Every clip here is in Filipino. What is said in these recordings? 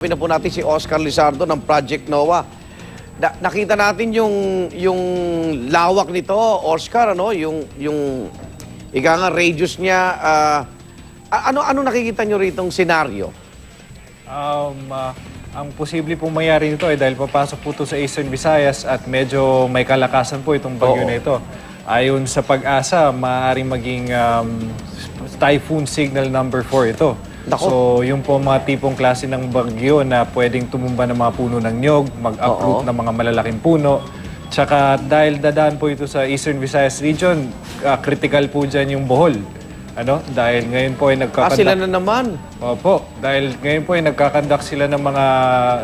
Na po natin si Oscar Lizardo ng Project NOAA. Nakita natin yung lawak nito, Oscar, ano, yung ika nga radius niya. Ano nakikita nyo ritong senaryo? Ang posible pong mangyari nito ay dahil papasok po ito sa Eastern Visayas at medyo may kalakasan po itong bagyo na ito. Ayon sa pag-asa, maaaring maging typhoon signal number 4 ito. Nako. So, yung po mga tipong klase ng bagyo na pwedeng tumumba ng mga puno ng nyog, mag-uproot ng mga malalaking puno. Tsaka dahil dadaan po ito sa Eastern Visayas region, critical po dyan yung Bohol. Ano? Dahil ngayon po ay nagkakandak... Sila na naman. Opo. Dahil ngayon po ay nagkakandak sila ng mga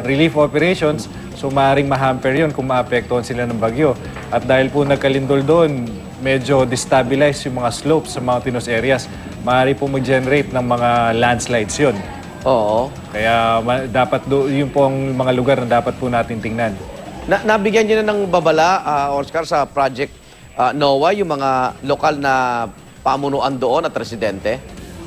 relief operations, so maaaring mahamper yun kung maapektuhan sila ng bagyo. At dahil po nagkalindol doon, medyo destabilize yung mga slopes sa mountainous areas. Maaari po mag-generate ng mga landslides yun. Oo. Kaya dapat yun po ang mga lugar na dapat po natin tingnan. Nabigyan nyo na ng babala, Oscar, sa Project NOAA, yung mga lokal na pamunuan doon at residente?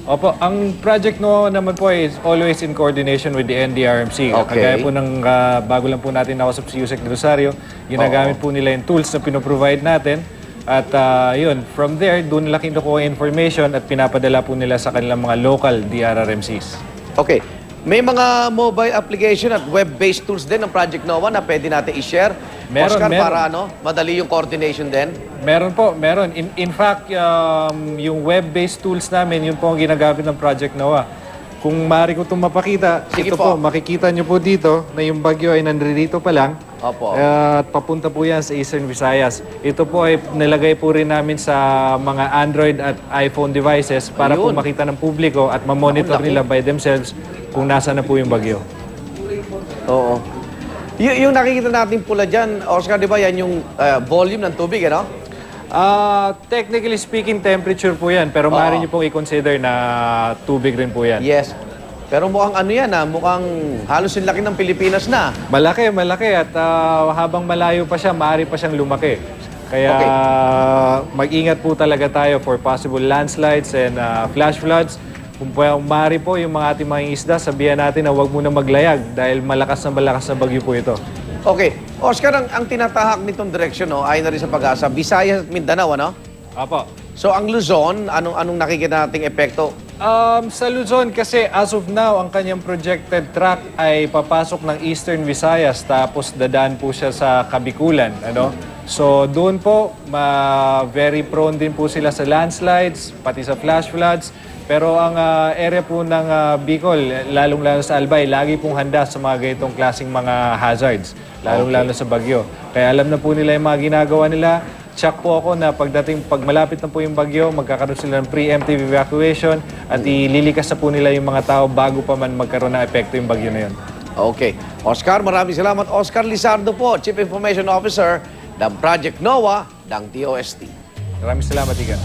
Opo, ang Project NOAA naman po is always in coordination with the NDRMC. Okay. Kagaya po ng bago lang po natin nakausap si Yusek de Rosario, ginagamit po nila yung tools na pinoprovide natin. At yun, from there, doon nila kinukuha information at pinapadala po nila sa kanilang mga local DRRMCs. Okay. May mga mobile application at web-based tools din ng Project NOAA na pwede natin i-share. Oscar, para madali yung coordination din? Meron po, meron. In fact, yung web-based tools namin, yun po ang ginagamit ng Project NOAA. Kung maaari ko itong mapakita, Sige ito po, makikita nyo po dito na yung bagyo ay nandito pa lang. Opo. At papunta po yan sa Eastern Visayas. Ito po ay nilagay po rin namin sa mga Android at iPhone devices para po makita ng publiko at ma-monitor nila by themselves kung nasa na po yung bagyo. Oo. Yung nakikita natin pula dyan, Oscar, di ba yan yung volume ng tubig, ano? Technically speaking, temperature po yan. Pero maaari nyo pong i-consider na tubig rin po yan. Yes. Pero mukhang ano yan, mukhang halos yung laki ng Pilipinas na. Malaki, malaki. At habang malayo pa siya, maaari pa siyang lumaki. Kaya mag-ingat po talaga tayo for possible landslides and flash floods. Kung maaari po yung mga ating mga isda, sabihan natin na huwag muna maglayag dahil malakas na bagyo po ito. Okay. Oscar, ang tinatahak nitong direksyon, ayon na rin sa pag-asa, Visayas at Mindanao, ano? Apo. So ang Luzon, anong nakikita nating epekto? Sa Luzon kasi as of now, ang kanyang projected track ay papasok ng Eastern Visayas tapos dadaan po siya sa Kabikulan. Ano? So doon po, very prone din po sila sa landslides, pati sa flash floods. Pero ang area po ng Bicol, lalong-lalo sa Albay, lagi pong handa sa mga ganitong klaseng mga hazards, lalong-lalo sa bagyo. Kaya alam na po nila yung mga ginagawa nila. Check po ako na pag malapit na po yung bagyo, magkakaroon sila ng preemptive evacuation at ililikas na po nila yung mga tao bago pa man magkaroon ng epekto yung bagyo na yun. Okay. Oscar, maraming salamat. Oscar Lizardo po, Chief Information Officer ng Project NOAA ng DOST. Maraming salamat, Iga.